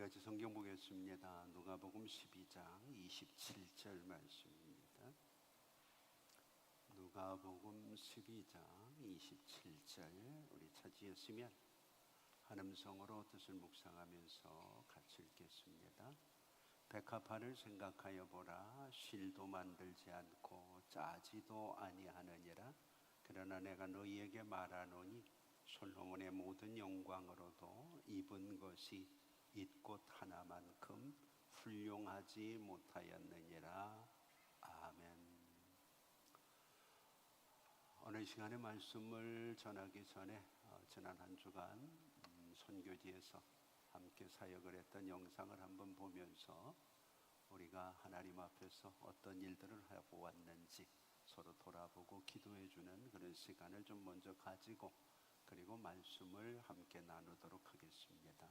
같이 성경 보겠습니다. 누가복음 12장 27절 말씀입니다. 누가복음 12장 27절 우리 찾으셨으면 한 음성으로 뜻을 묵상하면서 같이 읽겠습니다. 백합화를 생각하여 보라. 실도 만들지 않고 짜지도 아니하느니라. 그러나 내가 너희에게 말하노니 솔로몬의 모든 영광으로도 입은 것이 잇꽃 하나만큼 훌륭하지 못하였느니라. 아멘. 오늘 시간의 말씀을 전하기 전에 지난 한 주간 선교지에서 함께 사역을 했던 영상을 한번 보면서 우리가 하나님 앞에서 어떤 일들을 하고 왔는지 서로 돌아보고 기도해 주는 그런 시간을 좀 먼저 가지고 그리고 말씀을 함께 나누도록 하겠습니다.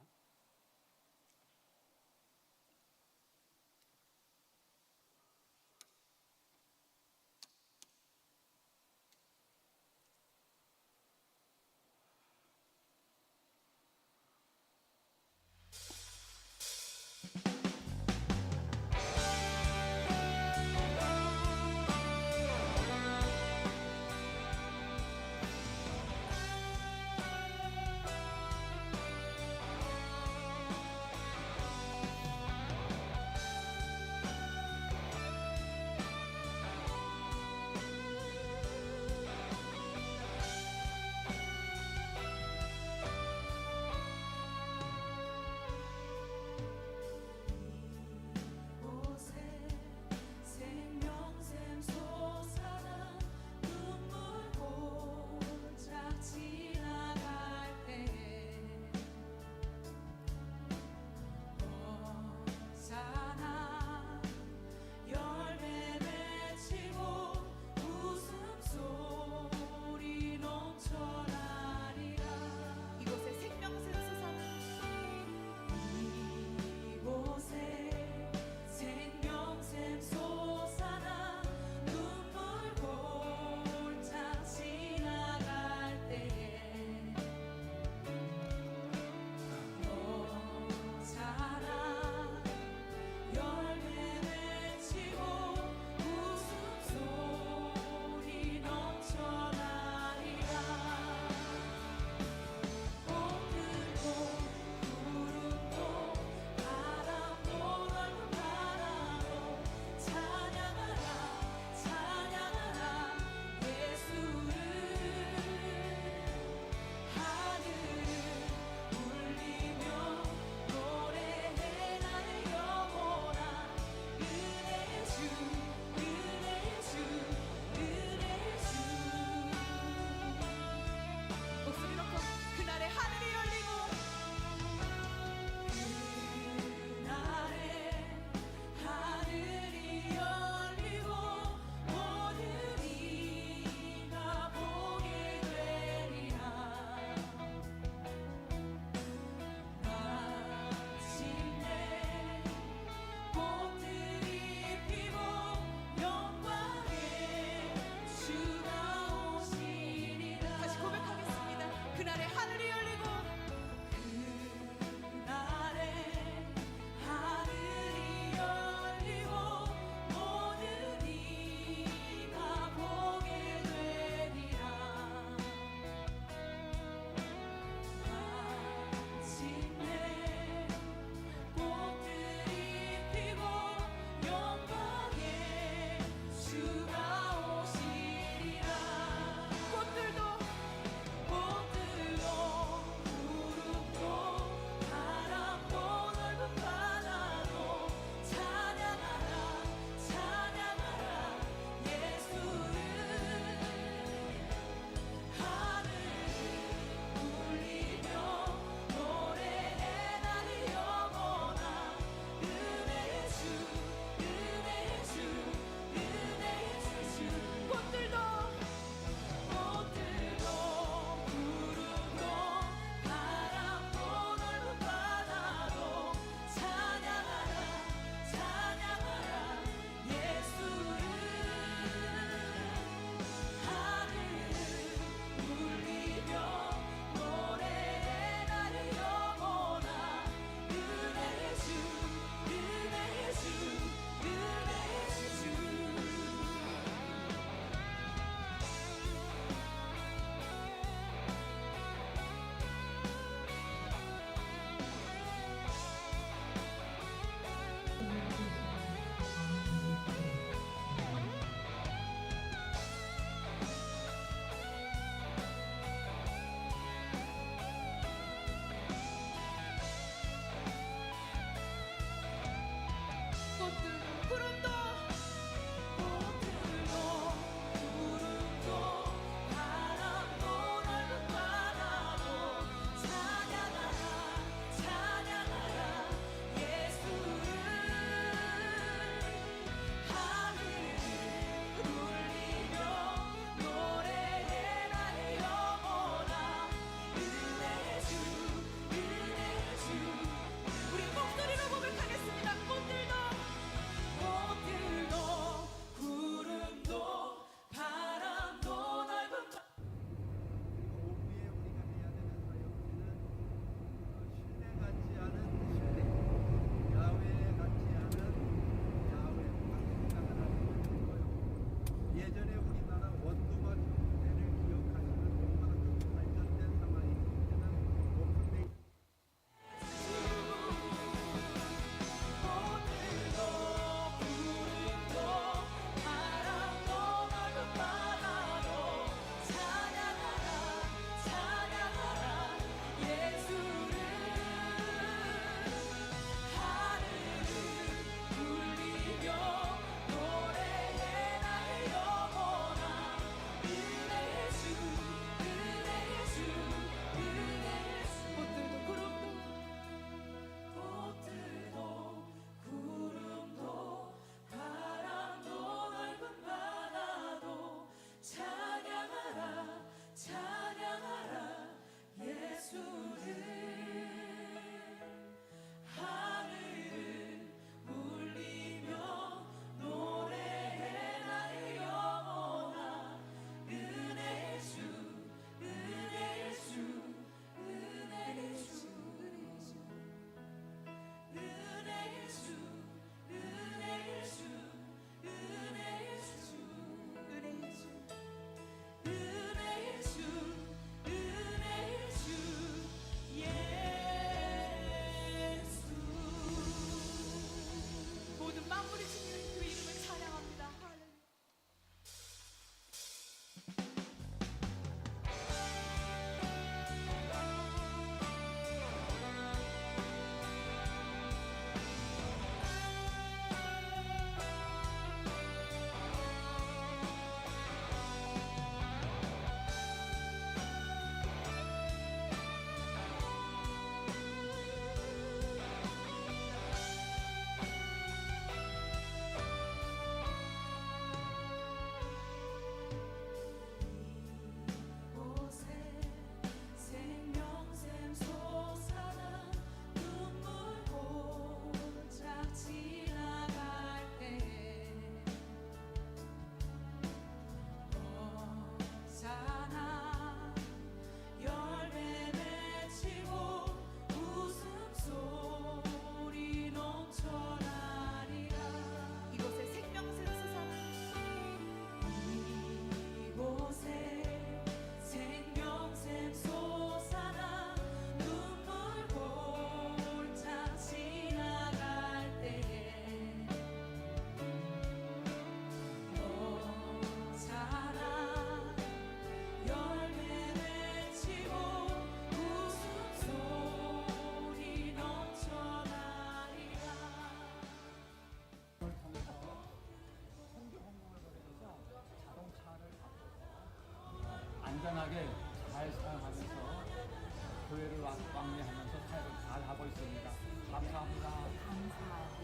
감사합니다. 감사하고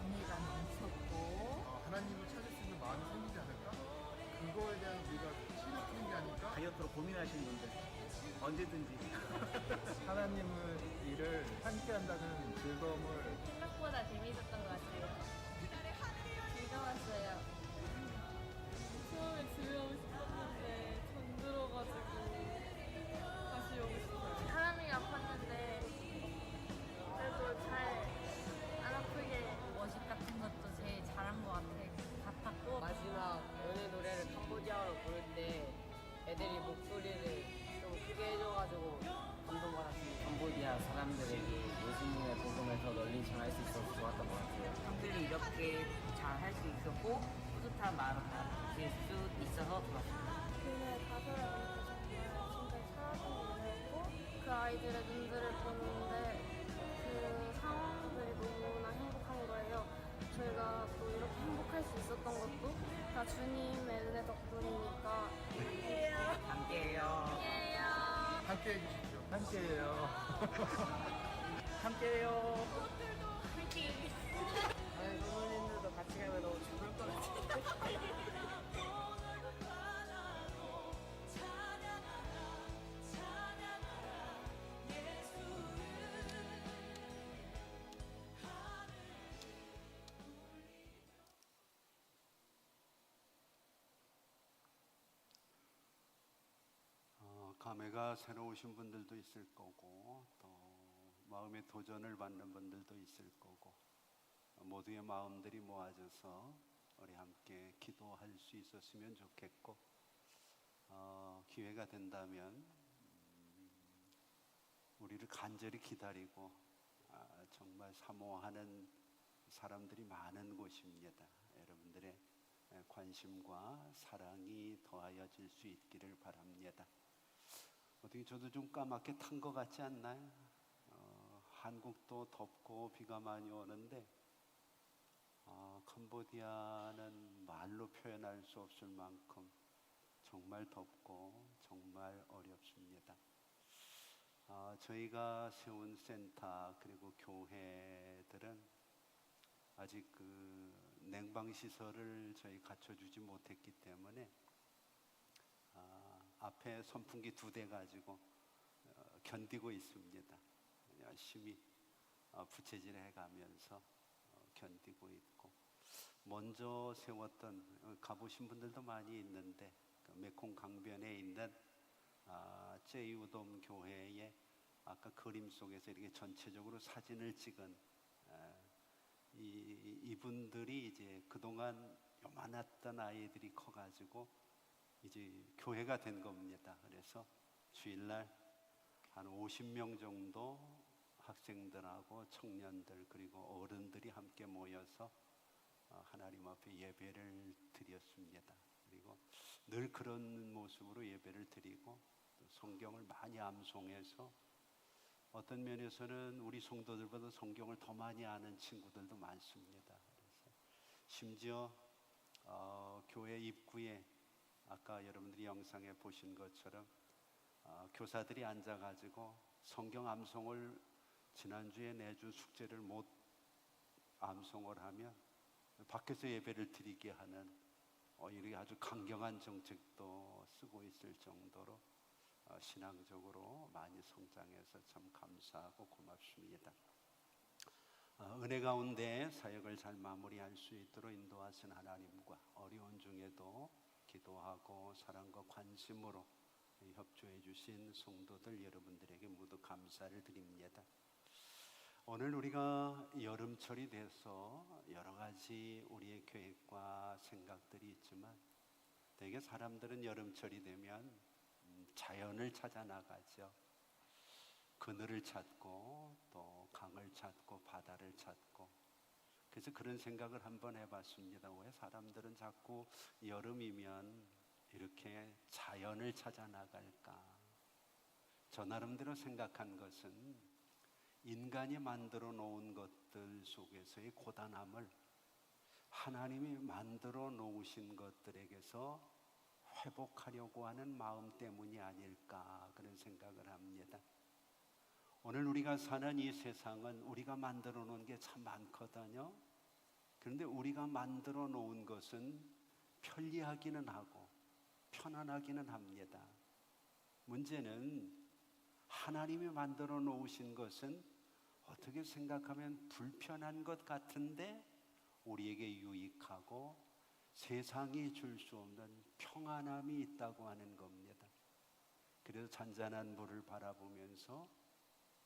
은혜가 넘쳤고 하나님을 찾을 수 있는 마음이 생기지 않을까? 그거에 대한 우리가 치를 푸는 게 아닐까? 다이어트로 고민하시는 분들 언제든지 하나님을 일을 함께 한다는 즐거움을 생각보다 재미있었던 것 같아요. 즐거웠어요. 처음에 집에 오고 싶었는데 전 들어가지고 다시 오고 싶어요. 사람이 아팠는데 그래도 잘 안 아프게 워십 같은 것도 제일 잘한 것 같았고 마지막 연애 노래를 캄보디아어로 부를 때 애들이 목소리를 좀 크게 해줘가지고 감동받았습니다. 캄보디아 사람들에게 예수님의 복음을 더 널리 전할 수 있어서 좋았던 것 같아요. 형들이 이렇게 잘 할 수 있었고 뿌듯한 마음을 가질 수 있어서 좋았습니다. 그녀의 가사를 보면서 정말 진짜 살아있는 노래였고 그 아이들의 눈들을 보는데 그 상황들이 너무나 행복한 거예요. 저희가 또 이렇게 행복할 수 있었던 것도 다 주님의 은혜 덕분이니까 함께해요. 함께 해주십시오. 함께해요. 함께해요. 다른 선생님들도 같이 가면 너무 좋을 것 같아요. 감회가 새로우신 분들도 있을 거고 또 마음의 도전을 받는 분들도 있을 거고 모두의 마음들이 모아져서 우리 함께 기도할 수 있었으면 좋겠고 기회가 된다면 우리를 간절히 기다리고 정말 사모하는 사람들이 많은 곳입니다. 여러분들의 관심과 사랑이 더하여질 수 있기를 바랍니다. 어떻게 저도 좀 까맣게 탄 것 같지 않나요? 한국도 덥고 비가 많이 오는데 캄보디아는 말로 표현할 수 없을 만큼 정말 덥고 정말 어렵습니다. 저희가 세운 센터 그리고 교회들은 아직 그 냉방시설을 저희 갖춰주지 못했기 때문에 앞에 선풍기 2대 가지고 견디고 있습니다. 열심히 부채질 해가면서 견디고 있고 먼저 세웠던 가보신 분들도 많이 있는데 그 메콩 강변에 있는 제이우돔 교회의 아까 그림 속에서 이렇게 전체적으로 사진을 찍은 이분들이 이제 그동안 요만했던 아이들이 커가지고 이제 교회가 된 겁니다. 그래서 주일날 한 50명 정도 학생들하고 청년들 그리고 어른들이 함께 모여서 하나님 앞에 예배를 드렸습니다. 그리고 늘 그런 모습으로 예배를 드리고 또 성경을 많이 암송해서 어떤 면에서는 우리 성도들보다 성경을 더 많이 아는 친구들도 많습니다. 그래서 심지어 교회 입구에 아까 여러분들이 영상에 보신 것처럼 교사들이 앉아가지고 성경 암송을 지난주에 내준 숙제를 못 암송을 하면 밖에서 예배를 드리게 하는 이렇게 아주 강경한 정책도 쓰고 있을 정도로 신앙적으로 많이 성장해서 참 감사하고 고맙습니다. 은혜 가운데 사역을 잘 마무리할 수 있도록 인도하신 하나님과 어려운 중에도 기도하고 사랑과 관심으로 협조해 주신 성도들 여러분들에게 모두 감사를 드립니다. 오늘 우리가 여름철이 돼서 여러 가지 우리의 계획과 생각들이 있지만 대개 사람들은 여름철이 되면 자연을 찾아 나가죠. 그늘을 찾고 또 강을 찾고 바다를 찾고 그래서 그런 생각을 한번 해봤습니다. 왜 사람들은 자꾸 여름이면 이렇게 자연을 찾아 나갈까? 저 나름대로 생각한 것은 인간이 만들어 놓은 것들 속에서의 고단함을 하나님이 만들어 놓으신 것들에게서 회복하려고 하는 마음 때문이 아닐까 그런 생각을 합니다. 오늘 우리가 사는 이 세상은 우리가 만들어 놓은 게 참 많거든요. 그런데 우리가 만들어 놓은 것은 편리하기는 하고 편안하기는 합니다. 문제는 하나님이 만들어 놓으신 것은 어떻게 생각하면 불편한 것 같은데 우리에게 유익하고 세상이 줄 수 없는 평안함이 있다고 하는 겁니다. 그래서 잔잔한 물을 바라보면서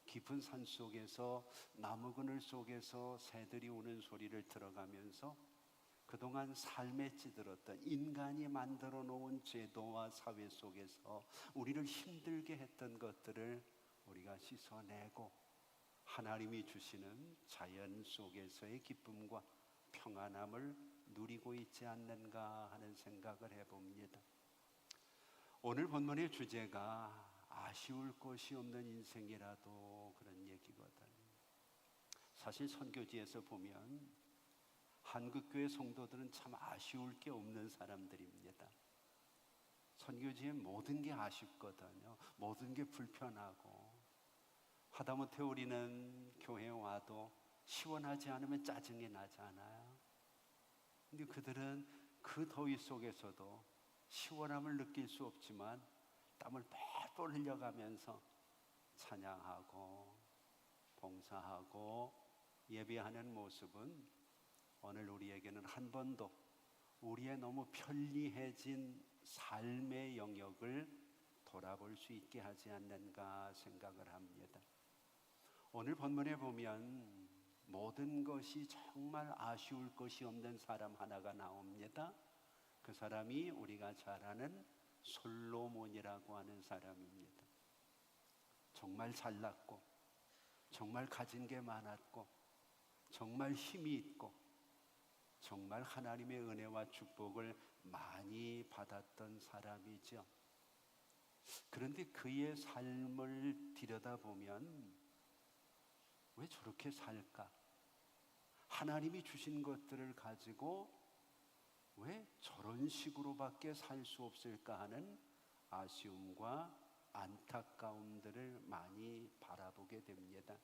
깊은 산 속에서 나무 그늘 속에서 새들이 우는 소리를 들어가면서 그동안 삶에 찌들었던 인간이 만들어 놓은 제도와 사회 속에서 우리를 힘들게 했던 것들을 우리가 씻어내고 하나님이 주시는 자연 속에서의 기쁨과 평안함을 누리고 있지 않는가 하는 생각을 해봅니다. 오늘 본문의 주제가 아쉬울 것이 없는 인생이라도 그런 얘기거든요. 사실 선교지에서 보면 한국교회 성도들은 참 아쉬울 게 없는 사람들입니다. 선교지에 모든 게 아쉽거든요. 모든 게 불편하고 하다못해 우리는 교회에 와도 시원하지 않으면 짜증이 나잖아요. 근데 그들은 그 더위 속에서도 시원함을 느낄 수 없지만 땀을 뻘뻘 흘려가면서 찬양하고 봉사하고 예배하는 모습은 오늘 우리에게는 한 번도 우리의 너무 편리해진 삶의 영역을 돌아볼 수 있게 하지 않는가 생각을 합니다. 오늘 본문에 보면 모든 것이 정말 아쉬울 것이 없는 사람 하나가 나옵니다. 그 사람이 우리가 잘 아는 솔로몬이라고 하는 사람입니다. 정말 잘났고 정말 가진 게 많았고 정말 힘이 있고 정말 하나님의 은혜와 축복을 많이 받았던 사람이죠. 그런데 그의 삶을 들여다보면 왜 저렇게 살까? 하나님이 주신 것들을 가지고 왜 저런 식으로밖에 살 수 없을까 하는 아쉬움과 안타까움들을 많이 바라보게 됩니다.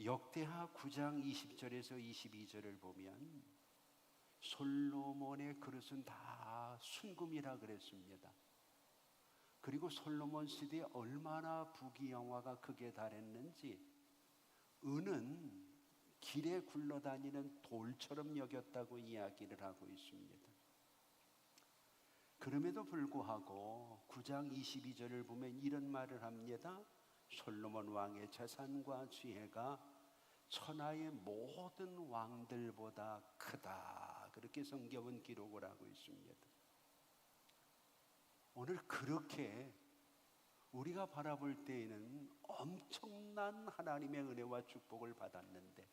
역대하 9장 20절에서 22절을 보면 솔로몬의 그릇은 다 순금이라 그랬습니다. 그리고 솔로몬 시대에 얼마나 부귀영화가 크게 달했는지 은은 길에 굴러다니는 돌처럼 여겼다고 이야기를 하고 있습니다. 그럼에도 불구하고 9장 22절을 보면 이런 말을 합니다. 솔로몬 왕의 재산과 지혜가 천하의 모든 왕들보다 크다. 그렇게 성경은 기록을 하고 있습니다. 오늘 그렇게 우리가 바라볼 때에는 엄청난 하나님의 은혜와 축복을 받았는데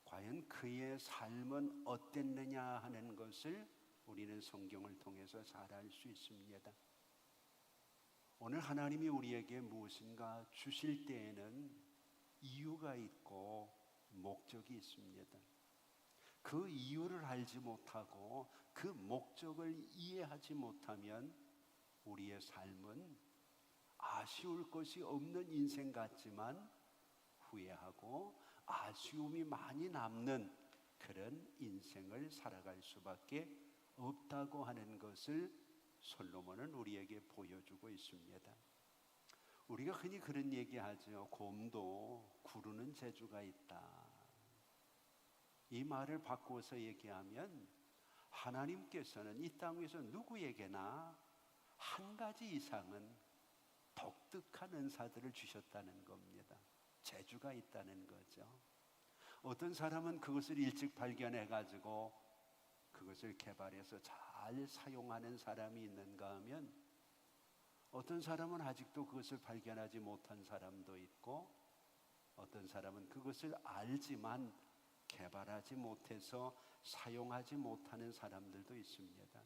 과연 그의 삶은 어땠느냐 하는 것을 우리는 성경을 통해서 잘 알 수 있습니다. 오늘 하나님이 우리에게 무엇인가 주실 때에는 이유가 있고 목적이 있습니다. 그 이유를 알지 못하고 그 목적을 이해하지 못하면 우리의 삶은 아쉬울 것이 없는 인생 같지만 후회하고 아쉬움이 많이 남는 그런 인생을 살아갈 수밖에 없다고 하는 것을 솔로몬은 우리에게 보여주고 있습니다. 우리가 흔히 그런 얘기하죠. 곰도 구르는 재주가 있다. 이 말을 바꾸어서 얘기하면 하나님께서는 이 땅 위에서 누구에게나 한 가지 이상은 독특한 은사들을 주셨다는 겁니다. 재주가 있다는 거죠. 어떤 사람은 그것을 일찍 발견해가지고 그것을 개발해서 잘 사용하는 사람이 있는가 하면 어떤 사람은 아직도 그것을 발견하지 못한 사람도 있고 어떤 사람은 그것을 알지만 개발하지 못해서 사용하지 못하는 사람들도 있습니다.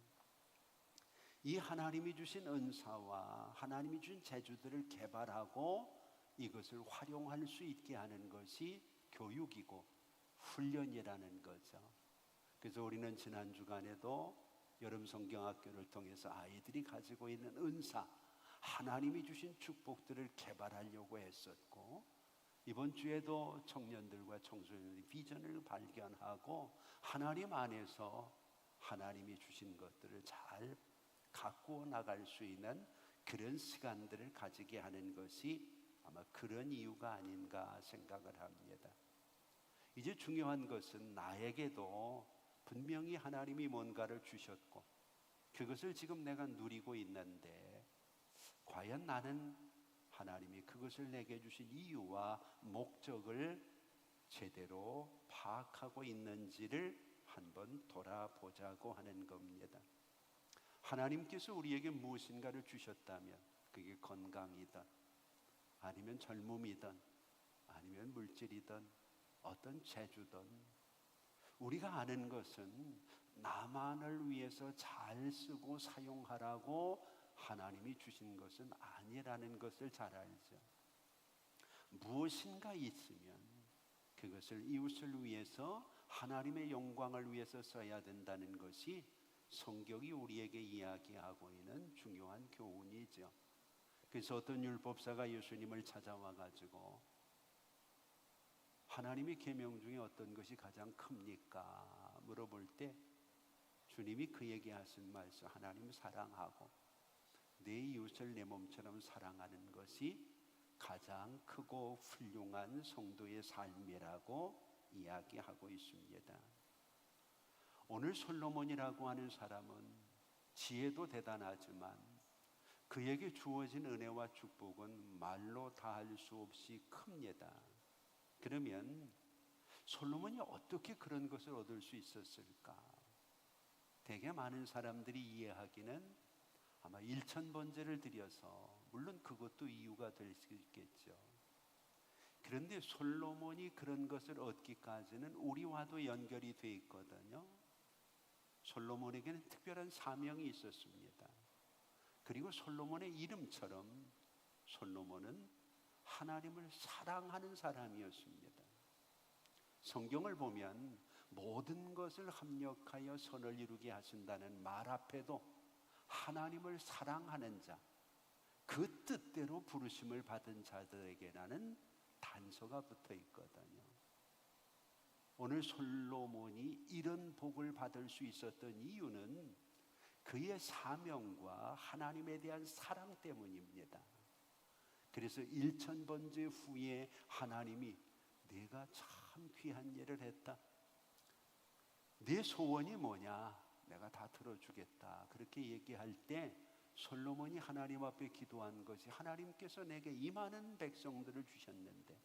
이 하나님이 주신 은사와 하나님이 주신 재주들을 개발하고 이것을 활용할 수 있게 하는 것이 교육이고 훈련이라는 거죠. 그래서 우리는 지난 주간에도 여름 성경학교를 통해서 아이들이 가지고 있는 은사, 하나님이 주신 축복들을 개발하려고 했었고, 이번 주에도 청년들과 청소년들이 비전을 발견하고 하나님 안에서 하나님이 주신 것들을 잘 갖고 나갈 수 있는 그런 시간들을 가지게 하는 것이 아마 그런 이유가 아닌가 생각을 합니다. 이제 중요한 것은 나에게도 분명히 하나님이 뭔가를 주셨고 그것을 지금 내가 누리고 있는데, 과연 나는 하나님이 그것을 내게 주신 이유와 목적을 제대로 파악하고 있는지를 한번 돌아보자고 하는 겁니다. 하나님께서 우리에게 무엇인가를 주셨다면, 그게 건강이든 아니면 젊음이든 아니면 물질이든 어떤 재주든, 우리가 아는 것은 나만을 위해서 잘 쓰고 사용하라고 하나님이 주신 것은 아니라는 것을 잘 알죠. 무엇인가 있으면 그것을 이웃을 위해서, 하나님의 영광을 위해서 써야 된다는 것이 성경이 우리에게 이야기하고 있는 중요한 교훈이죠. 그래서 어떤 율법사가 예수님을 찾아와 가지고 하나님의 계명 중에 어떤 것이 가장 큽니까? 물어볼 때 주님이 그에게 하신 말씀, 하나님 사랑하고 내 이웃을 내 몸처럼 사랑하는 것이 가장 크고 훌륭한 성도의 삶이라고 이야기하고 있습니다. 오늘 솔로몬이라고 하는 사람은 지혜도 대단하지만 그에게 주어진 은혜와 축복은 말로 다할 수 없이 큽니다. 그러면 솔로몬이 어떻게 그런 것을 얻을 수 있었을까? 되게 많은 사람들이 이해하기는 아마 1000번제를 드려서, 물론 그것도 이유가 될 수 있겠죠. 그런데 솔로몬이 그런 것을 얻기까지는 우리와도 연결이 돼 있거든요. 솔로몬에게는 특별한 사명이 있었습니다. 그리고 솔로몬의 이름처럼 솔로몬은 하나님을 사랑하는 사람이었습니다. 성경을 보면 모든 것을 합력하여 선을 이루게 하신다는 말 앞에도 하나님을 사랑하는 자, 그 뜻대로 부르심을 받은 자들에게라는 단서가 붙어 있거든요. 오늘 솔로몬이 이런 복을 받을 수 있었던 이유는 그의 사명과 하나님에 대한 사랑 때문입니다. 그래서 1000번째 후에 하나님이 내가 참 귀한 일을 했다, 네 소원이 뭐냐, 내가 다 들어주겠다, 그렇게 얘기할 때 솔로몬이 하나님 앞에 기도한 것이, 하나님께서 내게 이 많은 백성들을 주셨는데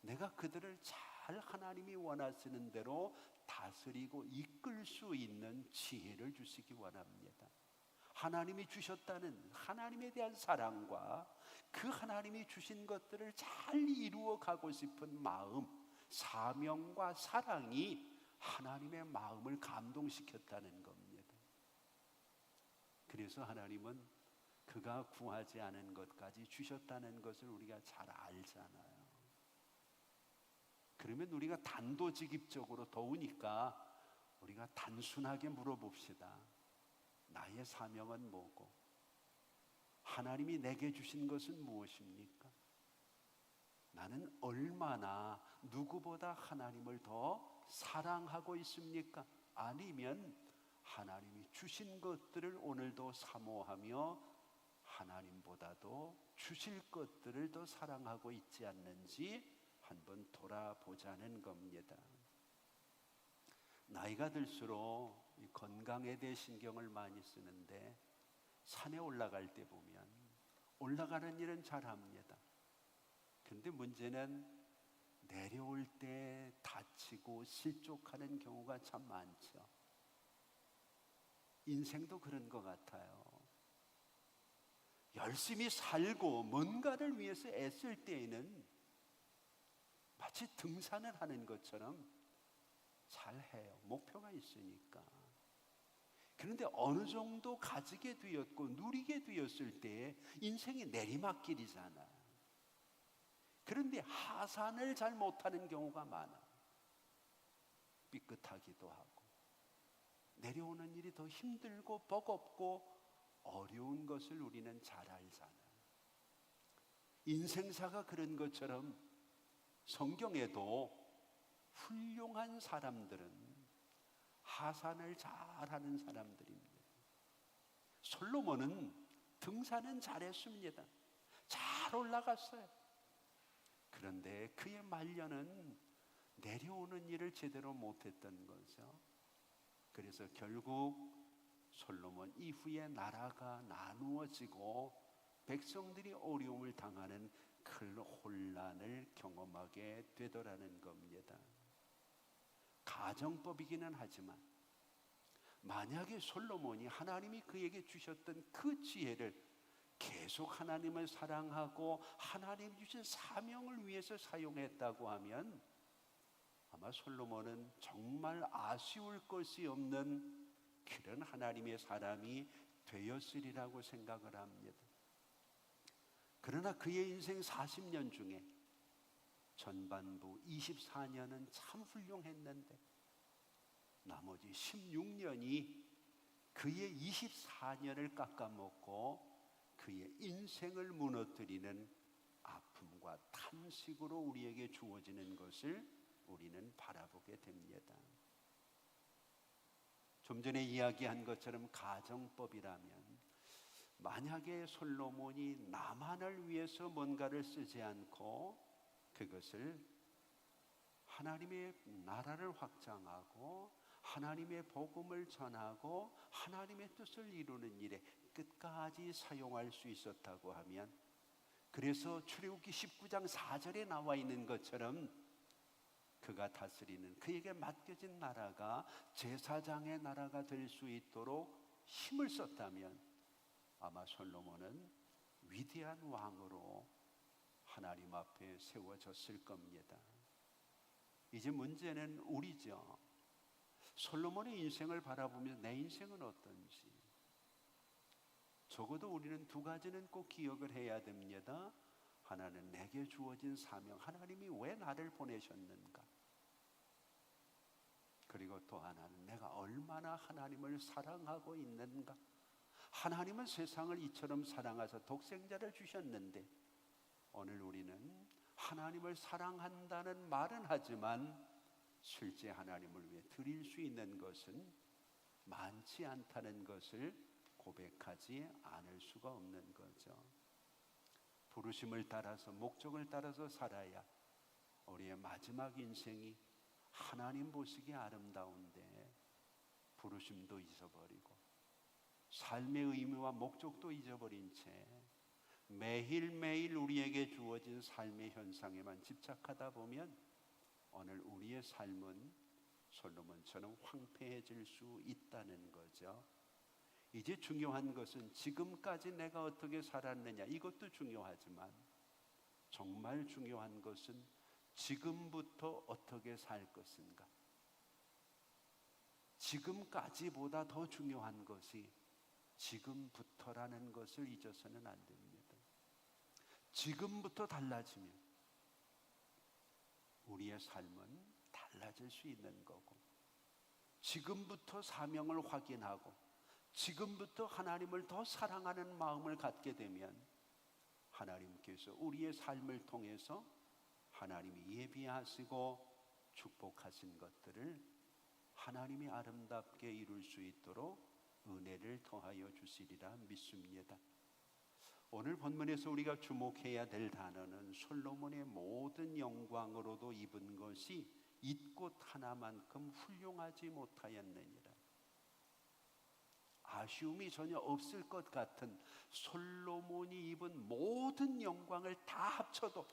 내가 그들을 잘 하나님이 원하시는 대로 다스리고 이끌 수 있는 지혜를 주시기 원합니다. 하나님이 주셨다는 하나님에 대한 사랑과 그 하나님이 주신 것들을 잘 이루어 가고 싶은 마음, 사명과 사랑이 하나님의 마음을 감동시켰다는 겁니다. 그래서 하나님은 그가 구하지 않은 것까지 주셨다는 것을 우리가 잘 알잖아요. 그러면 우리가 단도직입적으로, 더우니까 우리가 단순하게 물어봅시다. 나의 사명은 뭐고 하나님이 내게 주신 것은 무엇입니까? 나는 얼마나 누구보다 하나님을 더 사랑하고 있습니까? 아니면 하나님이 주신 것들을 오늘도 사모하며 하나님보다도 주실 것들을 더 사랑하고 있지 않는지 한번 돌아보자는 겁니다. 나이가 들수록 이 건강에 대해 신경을 많이 쓰는데, 산에 올라갈 때 보면 올라가는 일은 잘합니다. 그런데 문제는 내려올 때 다치고 실족하는 경우가 참 많죠. 인생도 그런 것 같아요. 열심히 살고 뭔가를 위해서 애쓸 때에는 마치 등산을 하는 것처럼 잘해요. 목표가 있으니까. 그런데 어느 정도 가지게 되었고 누리게 되었을 때 인생이 내리막길이잖아요. 그런데 하산을 잘 못하는 경우가 많아요. 삐끗하기도 하고 내려오는 일이 더 힘들고 버겁고 어려운 것을 우리는 잘 알잖아요. 인생사가 그런 것처럼 성경에도 훌륭한 사람들은 하산을 잘하는 사람들입니다. 솔로몬은 등산은 잘했습니다. 잘 올라갔어요. 그런데 그의 말년은 내려오는 일을 제대로 못했던 거죠. 그래서 결국 솔로몬 이후에 나라가 나누어지고 백성들이 어려움을 당하는 큰 혼란을 경험하게 되더라는 겁니다. 가정법이기는 하지만 만약에 솔로몬이 하나님이 그에게 주셨던 그 지혜를 계속 하나님을 사랑하고 하나님 주신 사명을 위해서 사용했다고 하면 아마 솔로몬은 정말 아쉬울 것이 없는 그런 하나님의 사람이 되었으리라고 생각을 합니다. 그러나 그의 인생 40년 중에 전반부 24년은 참 훌륭했는데 나머지 16년이 그의 24년을 깎아먹고 그의 인생을 무너뜨리는 아픔과 탄식으로 우리에게 주어지는 것을 우리는 바라보게 됩니다. 좀 전에 이야기한 것처럼 가정법이라면 만약에 솔로몬이 나만을 위해서 뭔가를 쓰지 않고 그것을 하나님의 나라를 확장하고 하나님의 복음을 전하고 하나님의 뜻을 이루는 일에 끝까지 사용할 수 있었다고 하면, 그래서 출애굽기 19장 4절에 나와 있는 것처럼 그가 다스리는 그에게 맡겨진 나라가 제사장의 나라가 될 수 있도록 힘을 썼다면 아마 솔로몬은 위대한 왕으로 하나님 앞에 세워졌을 겁니다. 이제 문제는 우리죠. 솔로몬의 인생을 바라보면서 내 인생은 어떤지, 적어도 우리는 두 가지는 꼭 기억을 해야 됩니다. 하나는 내게 주어진 사명, 하나님이 왜 나를 보내셨는가? 그리고 또 하나는 내가 얼마나 하나님을 사랑하고 있는가? 하나님은 세상을 이처럼 사랑하사 독생자를 주셨는데 오늘 우리는 하나님을 사랑한다는 말은 하지만 실제 하나님을 위해 드릴 수 있는 것은 많지 않다는 것을 고백하지 않을 수가 없는 거죠. 부르심을 따라서 목적을 따라서 살아야 우리의 마지막 인생이 하나님 보시기에 아름다운데 부르심도 잊어버리고 삶의 의미와 목적도 잊어버린 채 매일매일 우리에게 주어진 삶의 현상에만 집착하다 보면 오늘 우리의 삶은 솔로몬처럼 황폐해질 수 있다는 거죠. 이제 중요한 것은 지금까지 내가 어떻게 살았느냐, 이것도 중요하지만 정말 중요한 것은 지금부터 어떻게 살 것인가. 지금까지보다 더 중요한 것이 지금부터라는 것을 잊어서는 안 됩니다. 지금부터 달라지면 우리의 삶은 달라질 수 있는 거고, 지금부터 사명을 확인하고 지금부터 하나님을 더 사랑하는 마음을 갖게 되면 하나님께서 우리의 삶을 통해서 하나님이 예비하시고 축복하신 것들을 하나님이 아름답게 이룰 수 있도록 은혜를 더하여 주시리라 믿습니다. 오늘 본문에서 우리가 주목해야 될 단어는 솔로몬의 모든 영광으로도 입은 것이 잇꽃 하나만큼 훌륭하지 못하였느니라. 아쉬움이 전혀 없을 것 같은 솔로몬이 입은 모든 영광을 다 합쳐도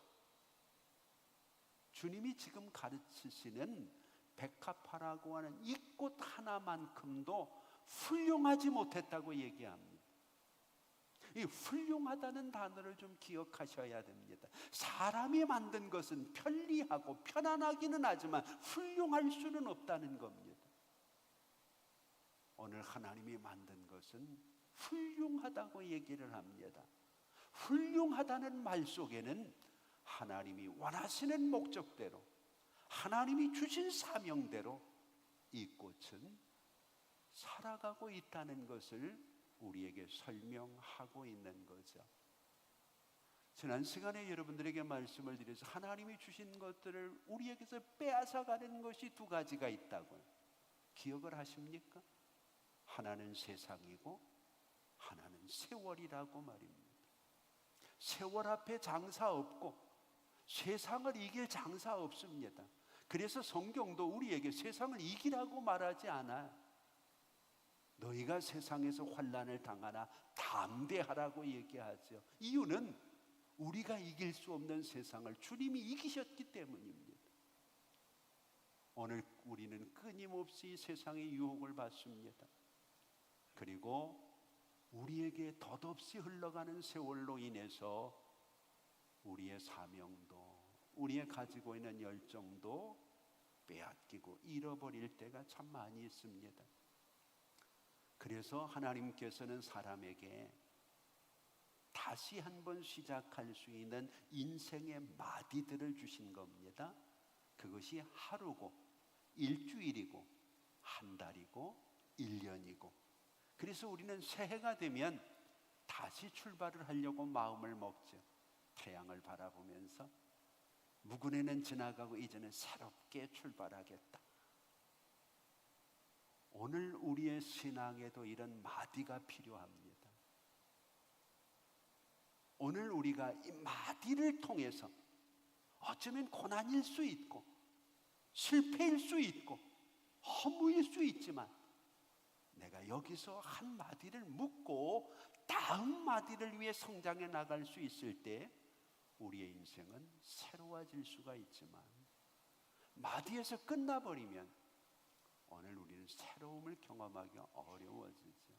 주님이 지금 가르치시는 백합화라고 하는 잇꽃 하나만큼도 훌륭하지 못했다고 얘기합니다. 이 훌륭하다는 단어를 좀 기억하셔야 됩니다. 사람이 만든 것은 편리하고 편안하기는 하지만 훌륭할 수는 없다는 겁니다. 오늘 하나님이 만든 것은 훌륭하다고 얘기를 합니다. 훌륭하다는 말 속에는 하나님이 원하시는 목적대로, 하나님이 주신 사명대로 이 꽃은 살아가고 있다는 것을 우리에게 설명하고 있는 거죠. 지난 시간에 여러분들에게 말씀을 드려서 하나님이 주신 것들을 우리에게서 빼앗아가는 것이 두 가지가 있다고요. 기억을 하십니까? 하나는 세상이고 하나는 세월이라고 말입니다. 세월 앞에 장사 없고 세상을 이길 장사 없습니다. 그래서 성경도 우리에게 세상을 이기라고 말하지 않아요. 너희가 세상에서 환난을 당하나 담대하라고 얘기하죠. 이유는 우리가 이길 수 없는 세상을 주님이 이기셨기 때문입니다. 오늘 우리는 끊임없이 세상의 유혹을 받습니다. 그리고 우리에게 덧없이 흘러가는 세월로 인해서 우리의 사명도, 우리의 가지고 있는 열정도 빼앗기고 잃어버릴 때가 참 많이 있습니다. 그래서 하나님께서는 사람에게 다시 한번 시작할 수 있는 인생의 마디들을 주신 겁니다. 그것이 하루고 일주일이고 한 달이고 1년이고, 그래서 우리는 새해가 되면 다시 출발을 하려고 마음을 먹죠. 태양을 바라보면서 묵은 해는 지나가고 이제는 새롭게 출발하겠다. 오늘 우리의 신앙에도 이런 마디가 필요합니다. 오늘 우리가 이 마디를 통해서 어쩌면 고난일 수 있고 실패일 수 있고 허무일 수 있지만 내가 여기서 한 마디를 묻고 다음 마디를 위해 성장해 나갈 수 있을 때 우리의 인생은 새로워질 수가 있지만, 마디에서 끝나버리면 오늘 우리는 새로움을 경험하기가 어려워지죠.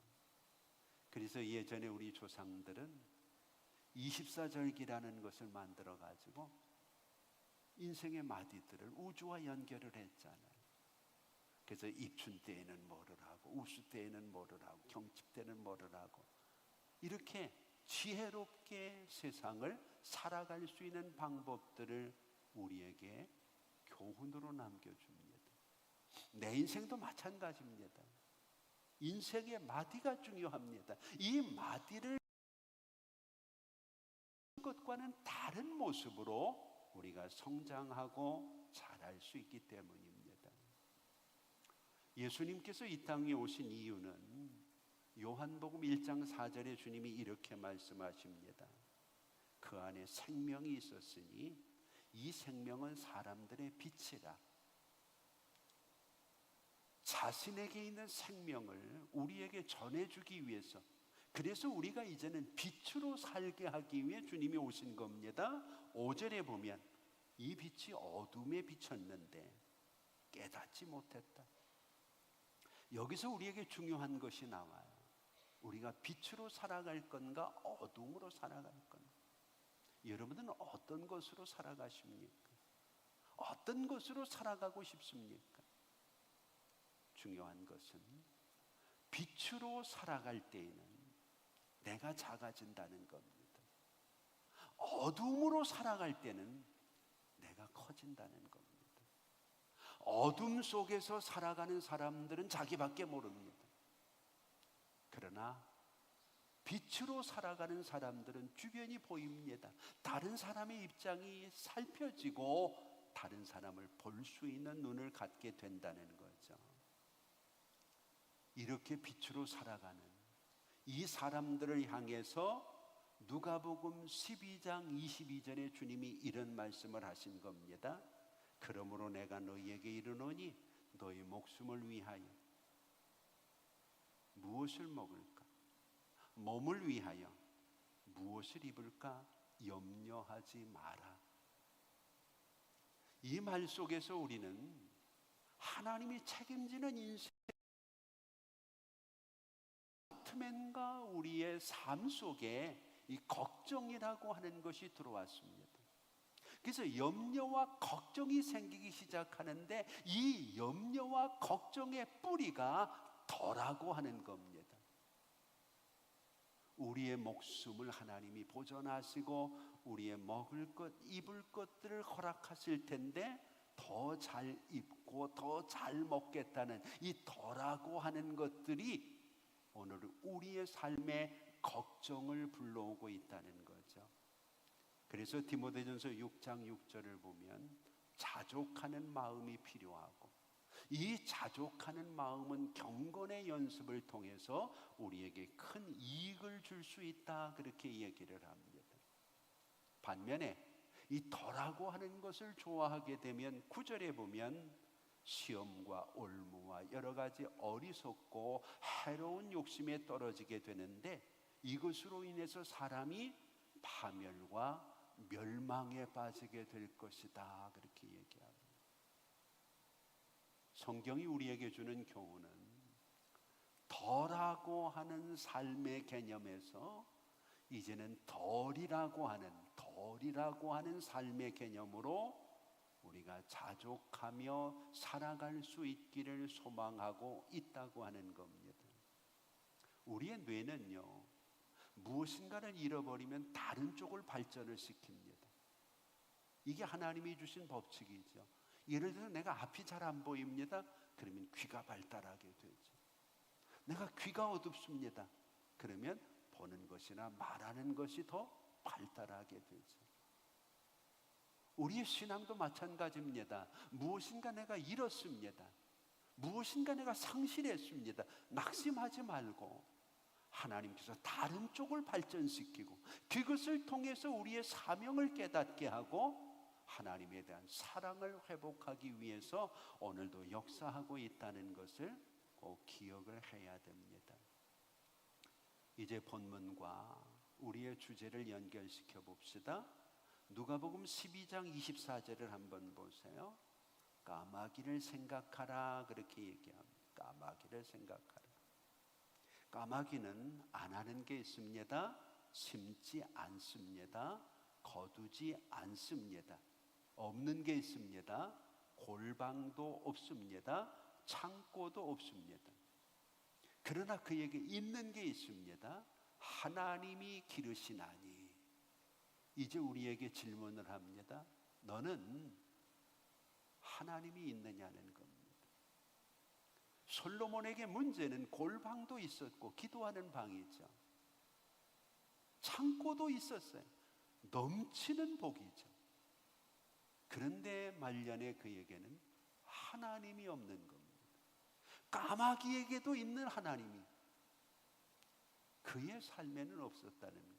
그래서 예전에 우리 조상들은 24절기라는 것을 만들어 가지고 인생의 마디들을 우주와 연결을 했잖아요. 그래서 입춘 때에는 뭐를 하고 우수 때에는 뭐를 하고 경칩 때는 뭐를 하고, 이렇게 지혜롭게 세상을 살아갈 수 있는 방법들을 우리에게 교훈으로 남겨줍니다. 내 인생도 마찬가지입니다. 인생의 마디가 중요합니다. 이 마디를 것과는 다른 모습으로 우리가 성장하고 자랄 수 있기 때문입니다. 예수님께서 이 땅에 오신 이유는 요한복음 1장 4절에 주님이 이렇게 말씀하십니다. 그 안에 생명이 있었으니 이 생명은 사람들의 빛이라. 자신에게 있는 생명을 우리에게 전해주기 위해서, 그래서 우리가 이제는 빛으로 살게 하기 위해 주님이 오신 겁니다. 5절에 보면 이 빛이 어둠에 비쳤는데 깨닫지 못했다. 여기서 우리에게 중요한 것이 나와요. 우리가 빛으로 살아갈 건가 어둠으로 살아갈 건가. 여러분들은 어떤 것으로 살아가십니까? 어떤 것으로 살아가고 싶습니까? 중요한 것은 빛으로 살아갈 때에는 내가 작아진다는 겁니다. 어둠으로 살아갈 때는 내가 커진다는 겁니다. 어둠 속에서 살아가는 사람들은 자기밖에 모릅니다. 그러나 빛으로 살아가는 사람들은 주변이 보입니다. 다른 사람의 입장이 살펴지고 다른 사람을 볼 수 있는 눈을 갖게 된다는 거죠. 이렇게 빛으로 살아가는 이 사람들을 향해서 누가복음 12장 22절에 주님이 이런 말씀을 하신 겁니다. 그러므로 내가 너희에게 이르노니 너희 목숨을 위하여 무엇을 먹을까? 몸을 위하여 무엇을 입을까? 염려하지 마라. 이 말 속에서 우리는 하나님이 책임지는 인생 맨과 우리의 삶 속에 이 걱정이라고 하는 것이 들어왔습니다. 그래서 염려와 걱정이 생기기 시작하는데 이 염려와 걱정의 뿌리가 덜하고 하는 겁니다. 우리의 목숨을 하나님이 보존하시고 우리의 먹을 것, 입을 것들을 허락하실 텐데 더 잘 입고 더 잘 먹겠다는 이 덜하고 하는 것들이 오늘 우리의 삶에 걱정을 불러오고 있다는 거죠. 그래서 디모데전서 6장 6절을 보면 자족하는 마음이 필요하고, 이 자족하는 마음은 경건의 연습을 통해서 우리에게 큰 이익을 줄 수 있다, 그렇게 얘기를 합니다. 반면에 이 덜하고 하는 것을 좋아하게 되면 9절에 보면 시험과 올무와 여러 가지 어리석고 해로운 욕심에 떨어지게 되는데, 이것으로 인해서 사람이 파멸과 멸망에 빠지게 될 것이다, 그렇게 얘기합니다. 성경이 우리에게 주는 교훈은 덜하고 하는 삶의 개념에서 이제는 덜이라고 하는 삶의 개념으로 우리가 자족하며 살아갈 수 있기를 소망하고 있다고 하는 겁니다. 우리의 뇌는요, 무엇인가를 잃어버리면 다른 쪽을 발전을 시킵니다. 이게 하나님이 주신 법칙이죠. 예를 들어 내가 앞이 잘 안 보입니다. 그러면 귀가 발달하게 되죠. 내가 귀가 어둡습니다. 그러면 보는 것이나 말하는 것이 더 발달하게 되죠. 우리의 신앙도 마찬가지입니다. 무엇인가 내가 잃었습니다. 무엇인가 내가 상실했습니다. 낙심하지 말고 하나님께서 다른 쪽을 발전시키고 그것을 통해서 우리의 사명을 깨닫게 하고 하나님에 대한 사랑을 회복하기 위해서 오늘도 역사하고 있다는 것을 꼭 기억을 해야 됩니다. 이제 본문과 우리의 주제를 연결시켜 봅시다. 누가복음 12장 24절을 한번 보세요. 까마귀를 생각하라, 그렇게 얘기합니다. 까마귀를 생각하라. 까마귀는 안 하는 게 있습니다. 심지 않습니다. 거두지 않습니다. 없는 게 있습니다. 골방도 없습니다. 창고도 없습니다. 그러나 그에게 있는 게 있습니다. 하나님이 기르시나니. 이제 우리에게 질문을 합니다. 너는 하나님이 있느냐는 겁니다. 솔로몬에게 문제는 골방도 있었고 기도하는 방이죠. 창고도 있었어요. 넘치는 복이죠. 그런데 말년에 그에게는 하나님이 없는 겁니다. 까마귀에게도 있는 하나님이 그의 삶에는 없었다는 거예요.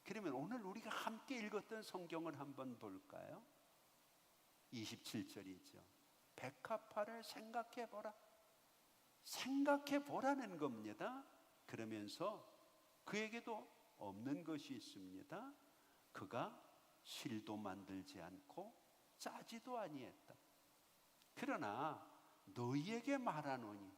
그러면 오늘 우리가 함께 읽었던 성경을 한번 볼까요? 27절이죠. 백합화를 생각해보라. 생각해보라는 겁니다. 그러면서 그에게도 없는 것이 있습니다. 그가 실도 만들지 않고 짜지도 아니했다. 그러나 너희에게 말하노니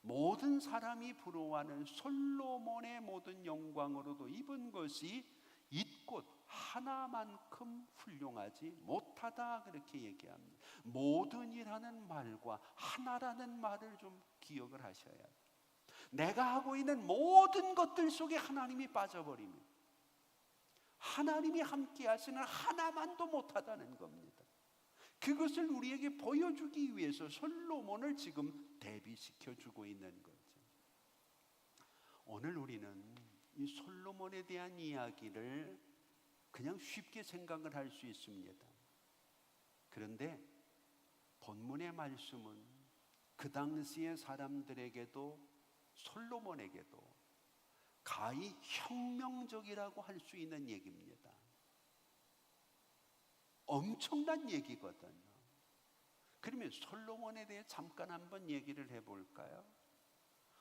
모든 사람이 부러워하는 솔로몬의 모든 영광으로도 입은 것이 잇곧 하나만큼 훌륭하지 못하다, 그렇게 얘기합니다. 모든이라는 말과 하나라는 말을 좀 기억을 하셔야 돼요. 내가 하고 있는 모든 것들 속에 하나님이 빠져버리면 하나님이 함께 하시는 하나만도 못하다는 겁니다. 그것을 우리에게 보여주기 위해서 솔로몬을 지금 대비시켜주고 있는 거죠. 오늘 우리는 이 솔로몬에 대한 이야기를 그냥 쉽게 생각을 할 수 있습니다. 그런데 본문의 말씀은 그 당시의 사람들에게도 솔로몬에게도 가히 혁명적이라고 할 수 있는 얘기입니다. 엄청난 얘기거든요. 그러면 솔로몬에 대해 잠깐 한번 얘기를 해볼까요?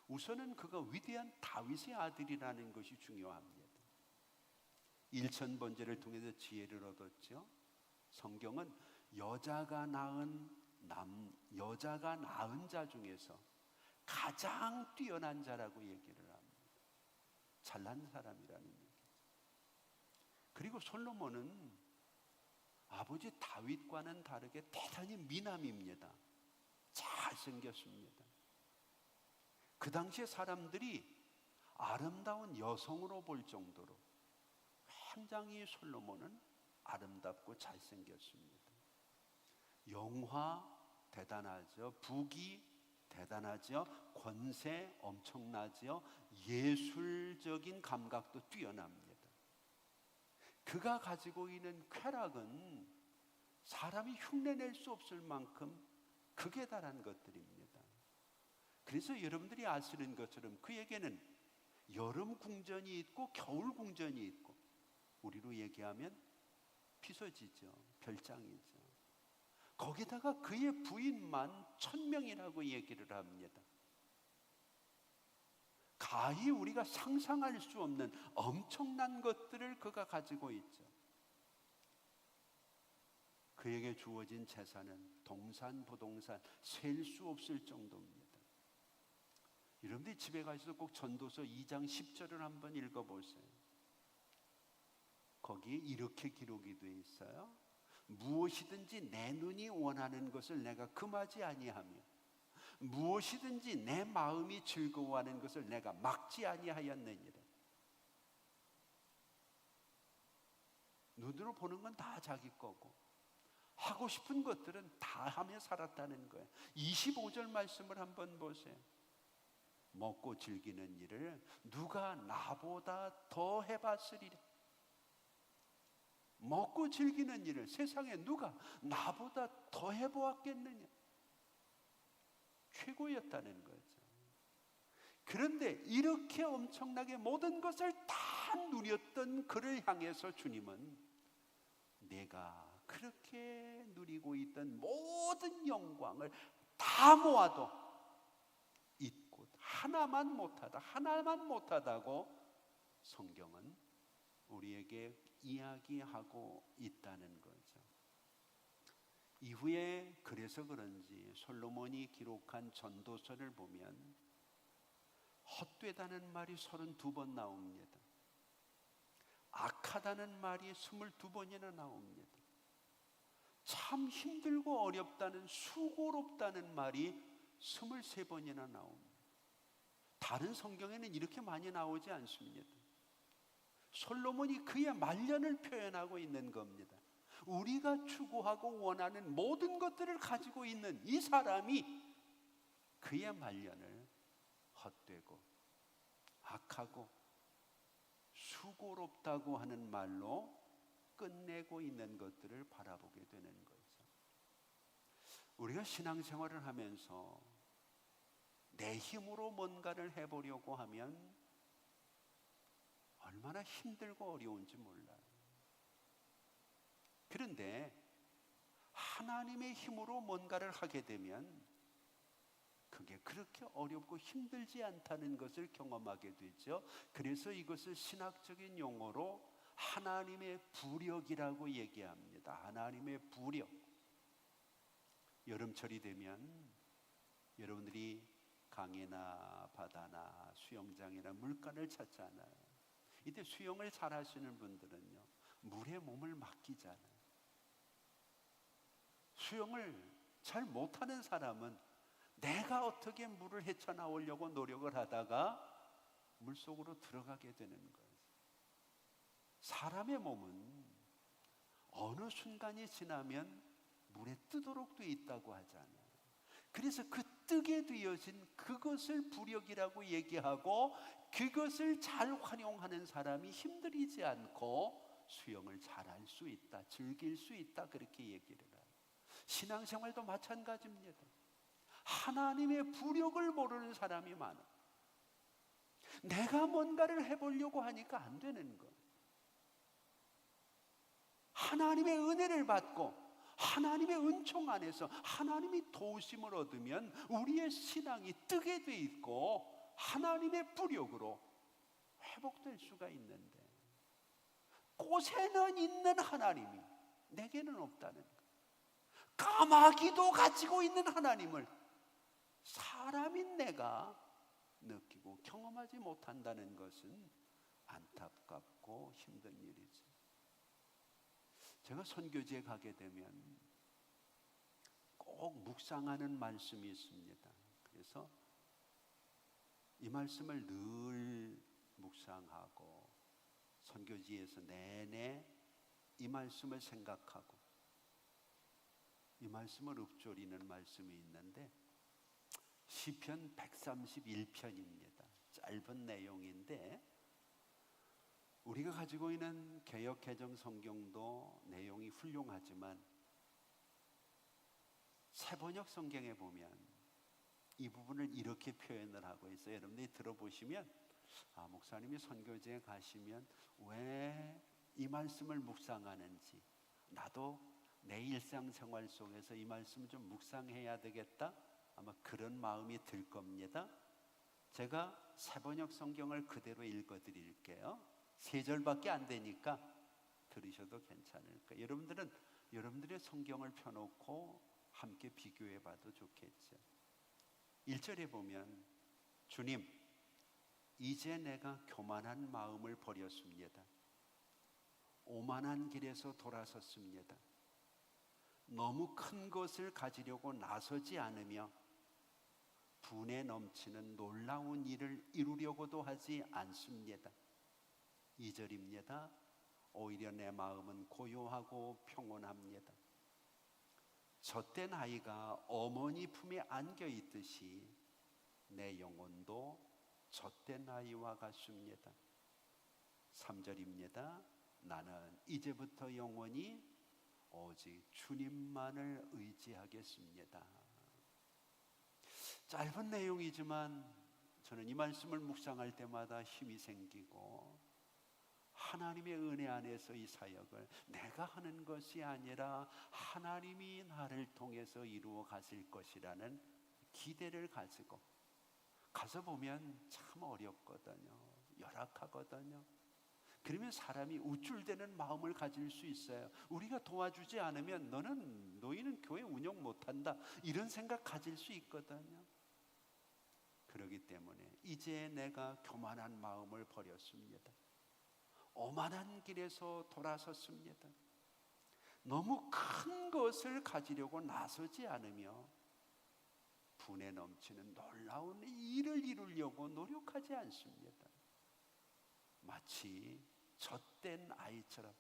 우선은 그가 위대한 다윗의 아들이라는 것이 중요합니다. 일천번제를 통해서 지혜를 얻었죠. 성경은 여자가 낳은 자 중에서 가장 뛰어난 자라고 얘기를 합니다. 잘난 사람이라는 얘기죠. 그리고 솔로몬은 아버지 다윗과는 다르게 대단히 미남입니다. 잘생겼습니다. 그 당시에 사람들이 아름다운 여성으로 볼 정도로 굉장히 솔로몬은 아름답고 잘생겼습니다. 영화 대단하죠. 북이 대단하죠. 권세 엄청나죠. 예술적인 감각도 뛰어납니다. 그가 가지고 있는 쾌락은 사람이 흉내낼 수 없을 만큼 극에 달한 것들입니다. 그래서 여러분들이 아시는 것처럼 그에게는 여름 궁전이 있고 겨울 궁전이 있고, 우리로 얘기하면 피서지죠. 별장이죠. 거기다가 그의 부인만 1000명이라고 얘기를 합니다. 가히 우리가 상상할 수 없는 엄청난 것들을 그가 가지고 있죠. 그에게 주어진 재산은 동산, 부동산 셀 수 없을 정도입니다. 여러분들이 집에 가셔서 꼭 전도서 2장 10절을 한번 읽어보세요. 거기에 이렇게 기록이 되어 있어요. 무엇이든지 내 눈이 원하는 것을 내가 금하지 아니하며 무엇이든지 내 마음이 즐거워하는 것을 내가 막지 아니하였느니라. 눈으로 보는 건 다 자기 거고 하고 싶은 것들은 다 하며 살았다는 거예요. 25절 말씀을 한번 보세요. 먹고 즐기는 일을 누가 나보다 더 해봤으리라. 먹고 즐기는 일을 세상에 누가 나보다 더 해보았겠느냐. 최고였다는 거죠. 그런데 이렇게 엄청나게 모든 것을 다 누렸던 그를 향해서 주님은 내가 그렇게 누리고 있던 모든 영광을 다 모아도 잊고 하나만 못하다고 성경은 우리에게 이야기하고 있다는 거죠. 이후에 그래서 그런지 솔로몬이 기록한 전도서를 보면 헛되다는 말이 32번 나옵니다. 악하다는 말이 22번이나 나옵니다. 참 힘들고 어렵다는, 수고롭다는 말이 23번이나 나옵니다. 다른 성경에는 이렇게 많이 나오지 않습니다. 솔로몬이 그의 말년을 표현하고 있는 겁니다. 우리가 추구하고 원하는 모든 것들을 가지고 있는 이 사람이 그의 말년을 헛되고 악하고 수고롭다고 하는 말로 끝내고 있는 것들을 바라보게 되는 거죠. 우리가 신앙생활을 하면서 내 힘으로 뭔가를 해보려고 하면 얼마나 힘들고 어려운지 몰라요. 그런데 하나님의 힘으로 뭔가를 하게 되면 그게 그렇게 어렵고 힘들지 않다는 것을 경험하게 되죠. 그래서 이것을 신학적인 용어로 하나님의 부력이라고 얘기합니다. 하나님의 부력. 여름철이 되면 여러분들이 강이나 바다나 수영장이나 물가를 찾잖아요. 이때 수영을 잘 하시는 분들은요, 물에 몸을 맡기잖아요. 수영을 잘 못하는 사람은 내가 어떻게 물을 헤쳐나오려고 노력을 하다가 물속으로 들어가게 되는 거예요. 사람의 몸은 어느 순간이 지나면 물에 뜨도록 돼 있다고 하잖아요. 그래서 그 뜨게 되어진 그것을 부력이라고 얘기하고 그것을 잘 활용하는 사람이 힘들이지 않고 수영을 잘할 수 있다, 즐길 수 있다, 그렇게 얘기를 해요. 신앙생활도 마찬가지입니다. 하나님의 부력을 모르는 사람이 많아. 내가 뭔가를 해보려고 하니까 안 되는 거. 하나님의 은혜를 받고 하나님의 은총 안에서 하나님이 도우심을 얻으면 우리의 신앙이 뜨게 돼 있고 하나님의 부력으로 회복될 수가 있는데, 곳에는 있는 하나님이 내게는 없다는 것. 까마귀도 가지고 있는 하나님을 사람인 내가 느끼고 경험하지 못한다는 것은 안타깝고 힘든 일이지. 제가 선교지에 가게 되면 꼭 묵상하는 말씀이 있습니다. 그래서 이 말씀을 늘 묵상하고 선교지에서 내내 이 말씀을 생각하고 이 말씀을 읊조리는 말씀이 있는데, 시편 131편입니다. 짧은 내용인데 우리가 가지고 있는 개역개정 성경도 내용이 훌륭하지만 새번역 성경에 보면 이 부분을 이렇게 표현을 하고 있어요. 여러분들이 들어보시면 목사님이 선교지에 가시면 왜 이 말씀을 묵상하는지, 나도 내 일상생활 속에서 이 말씀을 좀 묵상해야 되겠다, 아마 그런 마음이 들 겁니다. 제가 새번역 성경을 그대로 읽어드릴게요. 3절밖에 안 되니까 들으셔도 괜찮을 거예요. 여러분들은 여러분들의 성경을 펴놓고 함께 비교해봐도 좋겠죠. 1절에 보면 주님, 이제 내가 교만한 마음을 버렸습니다. 오만한 길에서 돌아섰습니다. 너무 큰 것을 가지려고 나서지 않으며 분에 넘치는 놀라운 일을 이루려고도 하지 않습니다. 2절입니다. 오히려 내 마음은 고요하고 평온합니다. 젖된 아이가 어머니 품에 안겨 있듯이 내 영혼도 젖된 아이와 같습니다. 3절입니다. 나는 이제부터 영원히 오직 주님만을 의지하겠습니다. 짧은 내용이지만 저는 이 말씀을 묵상할 때마다 힘이 생기고 하나님의 은혜 안에서 이 사역을 내가 하는 것이 아니라 하나님이 나를 통해서 이루어 가실 것이라는 기대를 가지고 가서 보면 참 어렵거든요. 열악하거든요. 그러면 사람이 우쭐대는 마음을 가질 수 있어요. 우리가 도와주지 않으면 너희는 교회 운영 못한다, 이런 생각 가질 수 있거든요. 그렇기 때문에 이제 내가 교만한 마음을 버렸습니다. 오만한 길에서 돌아섰습니다. 너무 큰 것을 가지려고 나서지 않으며 분에 넘치는 놀라운 일을 이루려고 노력하지 않습니다. 마치 젖된 아이처럼,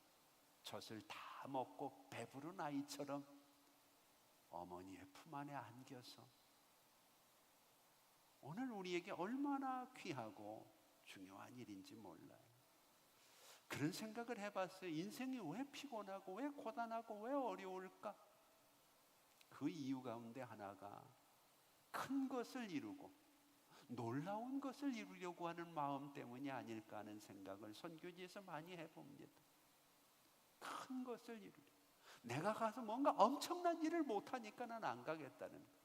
젖을 다 먹고 배부른 아이처럼 어머니의 품 안에 안겨서, 오늘 우리에게 얼마나 귀하고 중요한 일인지 몰라요. 그런 생각을 해봤어요. 인생이 왜 피곤하고 왜 고단하고 왜 어려울까? 그 이유 가운데 하나가 큰 것을 이루고 놀라운 것을 이루려고 하는 마음 때문이 아닐까 하는 생각을 선교지에서 많이 해봅니다. 큰 것을 이루려, 내가 가서 뭔가 엄청난 일을 못하니까 난 안 가겠다는 거예요.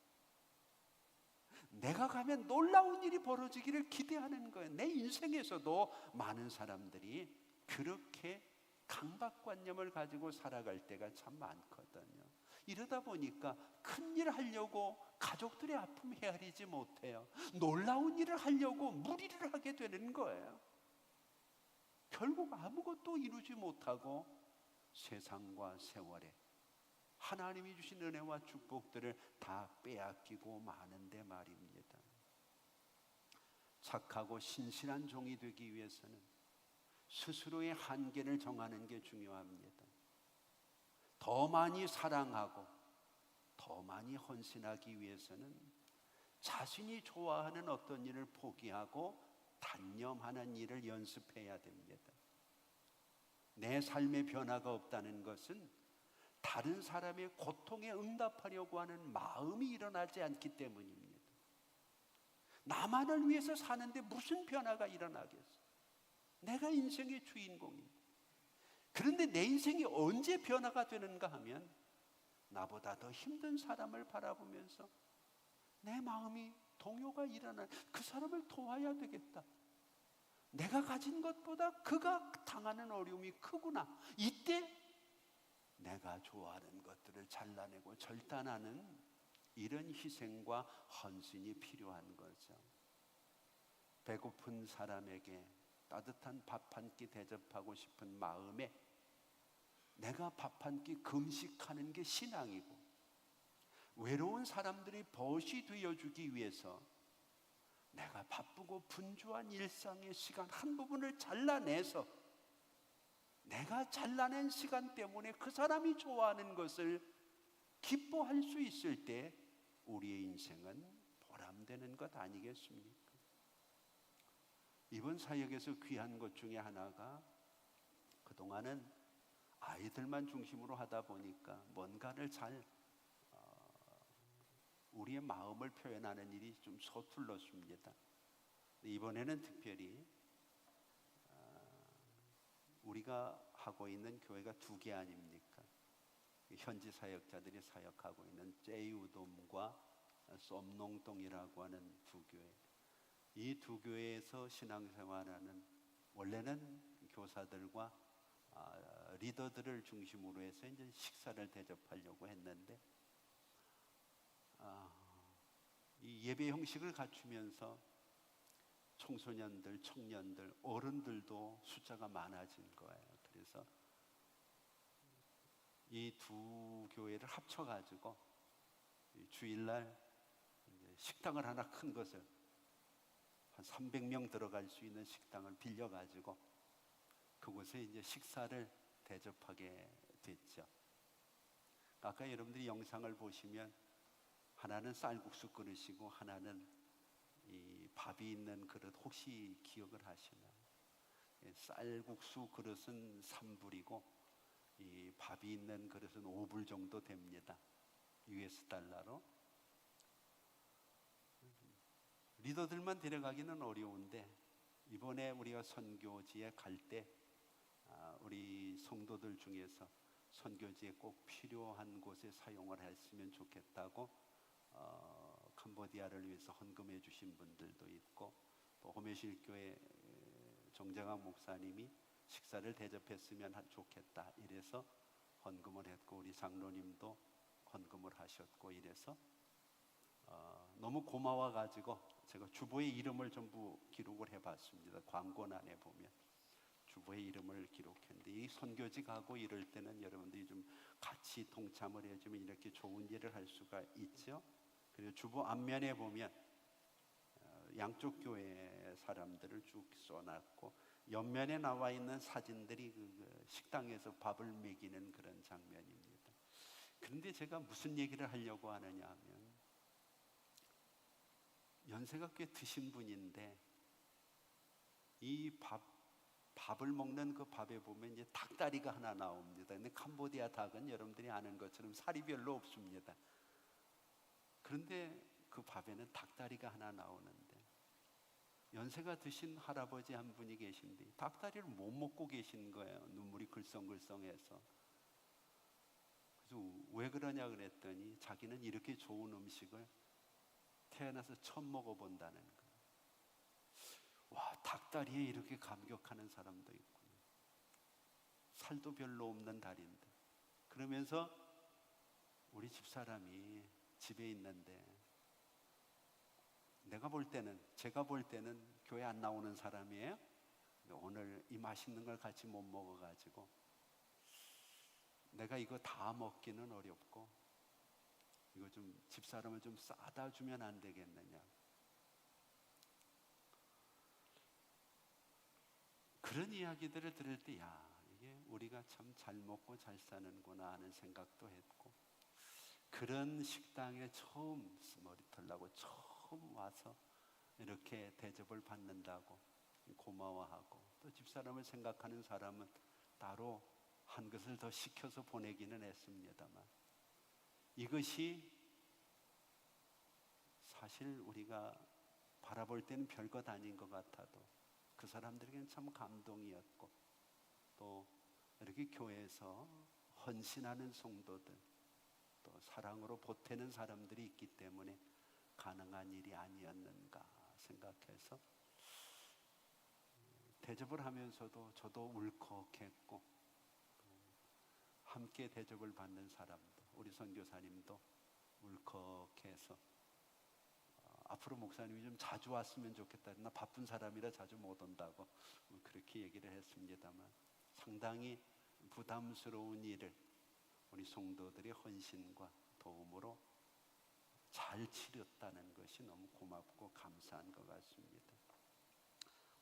내가 가면 놀라운 일이 벌어지기를 기대하는 거예요. 내 인생에서도 많은 사람들이 그렇게 강박관념을 가지고 살아갈 때가 참 많거든요. 이러다 보니까 큰 일 하려고 가족들의 아픔 헤아리지 못해요. 놀라운 일을 하려고 무리를 하게 되는 거예요. 결국 아무것도 이루지 못하고 세상과 세월에 하나님이 주신 은혜와 축복들을 다 빼앗기고 마는데 말입니다. 착하고 신실한 종이 되기 위해서는 스스로의 한계를 정하는 게 중요합니다. 더 많이 사랑하고 더 많이 헌신하기 위해서는 자신이 좋아하는 어떤 일을 포기하고 단념하는 일을 연습해야 됩니다. 내 삶의 변화가 없다는 것은 다른 사람의 고통에 응답하려고 하는 마음이 일어나지 않기 때문입니다. 나만을 위해서 사는데 무슨 변화가 일어나겠어? 내가 인생의 주인공입니다. 그런데 내 인생이 언제 변화가 되는가 하면 나보다 더 힘든 사람을 바라보면서 내 마음이 동요가 일어나, 그 사람을 도와야 되겠다. 내가 가진 것보다 그가 당하는 어려움이 크구나. 이때 내가 좋아하는 것들을 잘라내고 절단하는 이런 희생과 헌신이 필요한 거죠. 배고픈 사람에게 따뜻한 밥 한 끼 대접하고 싶은 마음에 내가 밥 한 끼 금식하는 게 신앙이고, 외로운 사람들이 벗이 되어주기 위해서 내가 바쁘고 분주한 일상의 시간 한 부분을 잘라내서 내가 잘라낸 시간 때문에 그 사람이 좋아하는 것을 기뻐할 수 있을 때 우리의 인생은 보람되는 것 아니겠습니까? 이번 사역에서 귀한 것 중에 하나가 그동안은 아이들만 중심으로 하다 보니까 뭔가를 잘 우리의 마음을 표현하는 일이 좀 서툴렀습니다. 이번에는 특별히 우리가 하고 있는 교회가 2개 아닙니까? 현지 사역자들이 사역하고 있는 제이우돔과 썸농동이라고 하는 2교회. 이 2교회에서 신앙생활하는, 원래는 교사들과 리더들을 중심으로 해서 이제 식사를 대접하려고 했는데 이 예배 형식을 갖추면서 청소년들, 청년들, 어른들도 숫자가 많아진 거예요. 그래서 이 2교회를 합쳐가지고 주일날 이제 식당을 하나 큰 것을 한 300명 들어갈 수 있는 식당을 빌려가지고 그곳에 이제 식사를 대접하게 됐죠. 아까 여러분들이 영상을 보시면 하나는 쌀국수 그릇이고 하나는 이 밥이 있는 그릇, 혹시 기억을 하시나요? 쌀국수 그릇은 3불이고 이 밥이 있는 그릇은 5불 정도 됩니다. US 달러로. 리더들만 데려가기는 어려운데 이번에 우리가 선교지에 갈 때 우리 성도들 중에서 선교지에 꼭 필요한 곳에 사용을 했으면 좋겠다고 캄보디아를 위해서 헌금해 주신 분들도 있고, 또 호메실교회 정장학 목사님이 식사를 대접했으면 좋겠다 이래서 헌금을 했고, 우리 장로님도 헌금을 하셨고, 이래서 너무 고마워가지고 제가 주보의 이름을 전부 기록을 해봤습니다. 광고란에 보면 주보의 이름을 기록했는데, 이 선교지 가고 이럴 때는 여러분들이 좀 같이 동참을 해주면 이렇게 좋은 일을 할 수가 있죠. 그리고 주보 앞면에 보면 양쪽 교회 사람들을 쭉 써놨고, 옆면에 나와 있는 사진들이 그 식당에서 밥을 먹이는 그런 장면입니다. 그런데 제가 무슨 얘기를 하려고 하느냐 하면, 연세가 꽤 드신 분인데 이 밥을 먹는 그 밥에 보면 이제 닭다리가 하나 나옵니다. 근데 캄보디아 닭은 여러분들이 아는 것처럼 살이 별로 없습니다. 그런데 그 밥에는 닭다리가 하나 나오는데, 연세가 드신 할아버지 한 분이 계신데 닭다리를 못 먹고 계신 거예요. 눈물이 글썽글썽해서. 그래서 왜 그러냐 그랬더니 자기는 이렇게 좋은 음식을 태어나서 처음 먹어본다는 거예요. 와, 닭다리에 이렇게 감격하는 사람도 있구나. 살도 별로 없는 다리인데. 그러면서 우리 집사람이 집에 있는데, 제가 볼 때는 교회 안 나오는 사람이에요. 오늘 이 맛있는 걸 같이 못 먹어가지고 내가 이거 다 먹기는 어렵고 이거 좀 집사람을 좀 싸다 주면 안 되겠느냐. 그런 이야기들을 들을 때, 야, 이게 우리가 참 잘 먹고 잘 사는구나 하는 생각도 했고, 그런 식당에 처음 머리털 나고 처음 와서 이렇게 대접을 받는다고 고마워하고, 또 집사람을 생각하는 사람은 따로 한 것을 더 시켜서 보내기는 했습니다만, 이것이 사실 우리가 바라볼 때는 별것 아닌 것 같아도 그 사람들에게는 참 감동이었고, 또 이렇게 교회에서 헌신하는 성도들, 또 사랑으로 보태는 사람들이 있기 때문에 가능한 일이 아니었는가 생각해서 대접을 하면서도 저도 울컥했고, 함께 대접을 받는 사람도, 우리 선교사님도 울컥해서 앞으로 목사님이 좀 자주 왔으면 좋겠다. 나 바쁜 사람이라 자주 못 온다고 그렇게 얘기를 했습니다만, 상당히 부담스러운 일을 우리 성도들의 헌신과 도움으로 잘 치렀다는 것이 너무 고맙고 감사한 것 같습니다.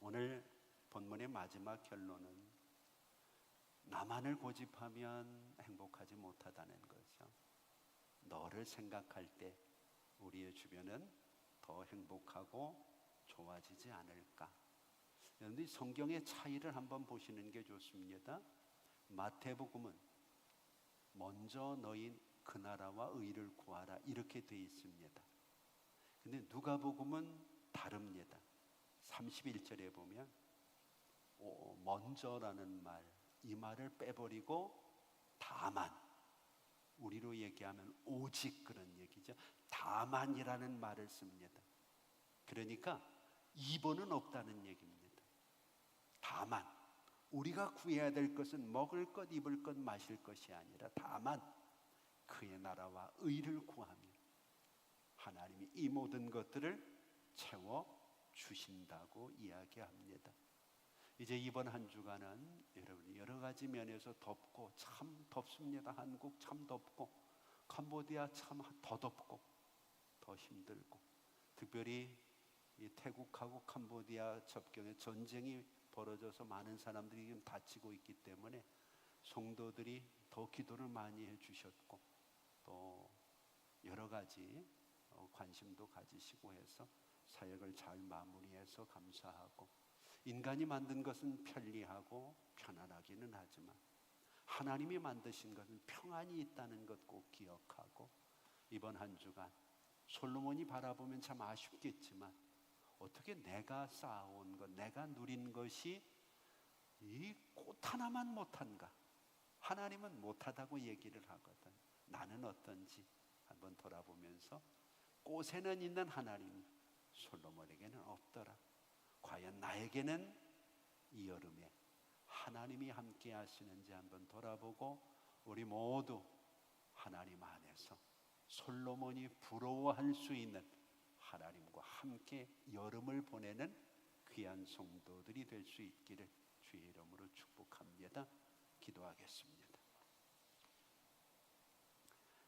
오늘 본문의 마지막 결론은 나만을 고집하면 행복하지 못하다는 거죠. 너를 생각할 때 우리의 주변은 더 행복하고 좋아지지 않을까. 여러분들이 성경의 차이를 한번 보시는 게 좋습니다. 마태복음은 먼저 너희 그 나라와 의를 구하라 이렇게 돼 있습니다. 근데 누가복음은 다릅니다. 31절에 보면 먼저라는 말, 이 말을 빼버리고 다만, 우리로 얘기하면 오직 그런 얘기죠. 다만이라는 말을 씁니다. 그러니까 2번은 없다는 얘기입니다. 다만 우리가 구해야 될 것은 먹을 것, 입을 것, 마실 것이 아니라 다만 그의 나라와 의를 구하면 하나님이 이 모든 것들을 채워 주신다고 이야기합니다. 이제 이번 한 주간은 여러분 여러 가지 면에서 덥고 참 덥습니다. 한국 참 덥고 캄보디아 참 더 덥고 더 힘들고, 특별히 이 태국하고 캄보디아 접경에 전쟁이 벌어져서 많은 사람들이 지금 다치고 있기 때문에 성도들이 더 기도를 많이 해주셨고 또 여러 가지 관심도 가지시고 해서 사역을 잘 마무리해서 감사하고, 인간이 만든 것은 편리하고 편안하기는 하지만 하나님이 만드신 것은 평안이 있다는 것 꼭 기억하고, 이번 한 주간 솔로몬이 바라보면 참 아쉽겠지만 어떻게 내가 쌓아온 것, 내가 누린 것이 이 꽃 하나만 못한가? 하나님은 못하다고 얘기를 하거든. 나는 어떤지 한번 돌아보면서 꽃에는 있는 하나님이 솔로몬에게는 없더라. 과연 나에게는 이 여름에 하나님이 함께 하시는지 한번 돌아보고 우리 모두 하나님 안에서 솔로몬이 부러워할 수 있는 하나님과 함께 여름을 보내는 귀한 성도들이 될 수 있기를 주의 이름으로 축복합니다. 기도하겠습니다.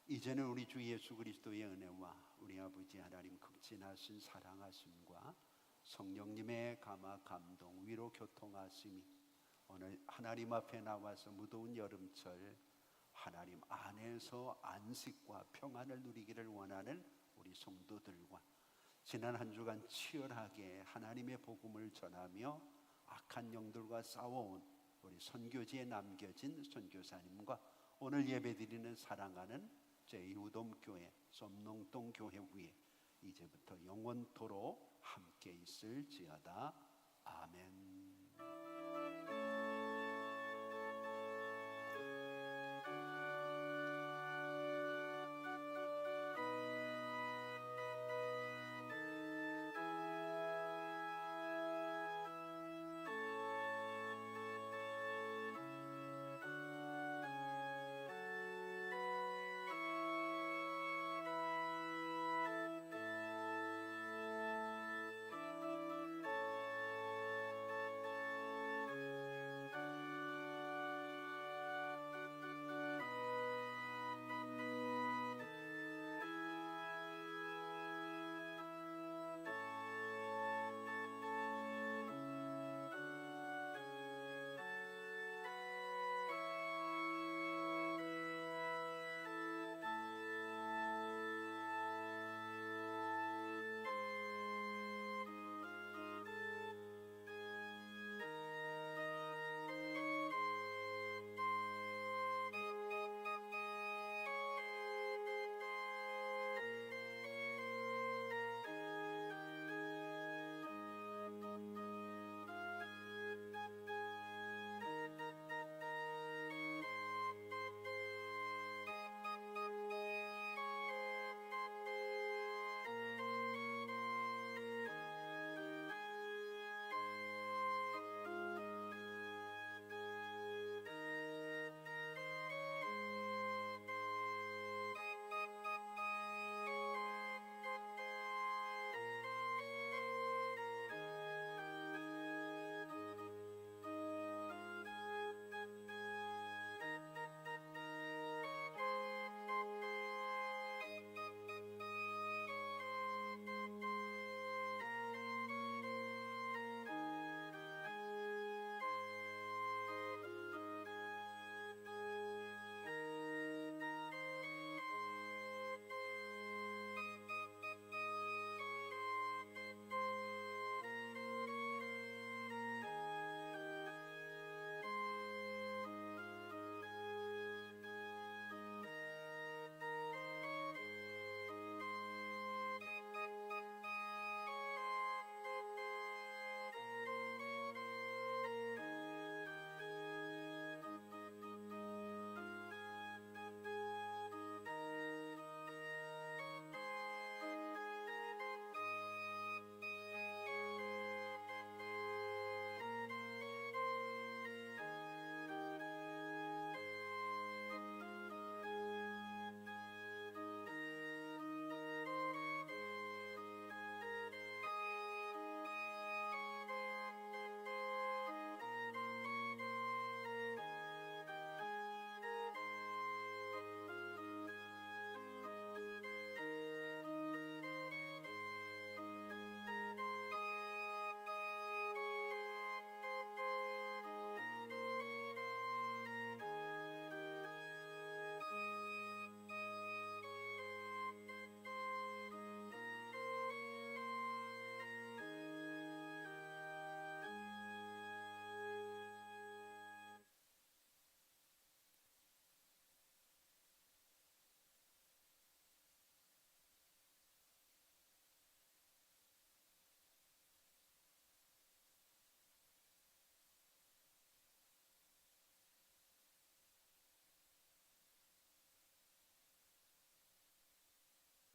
이제는 우리 주 예수 그리스도의 은혜와 우리 아버지 하나님 극진하신 사랑하심과 성령님의 감화 감동 위로 교통하심이 오늘 하나님 앞에 나와서 무더운 여름철 하나님 안에서 안식과 평안을 누리기를 원하는 우리 성도들과 지난 한 주간 치열하게 하나님의 복음을 전하며 악한 영들과 싸워온 우리 선교지에 남겨진 선교사님과 오늘 예배드리는 사랑하는 제2우돔교회 썸농동 교회 위에 이제부터 영원토록 함께 있을지어다. 아멘.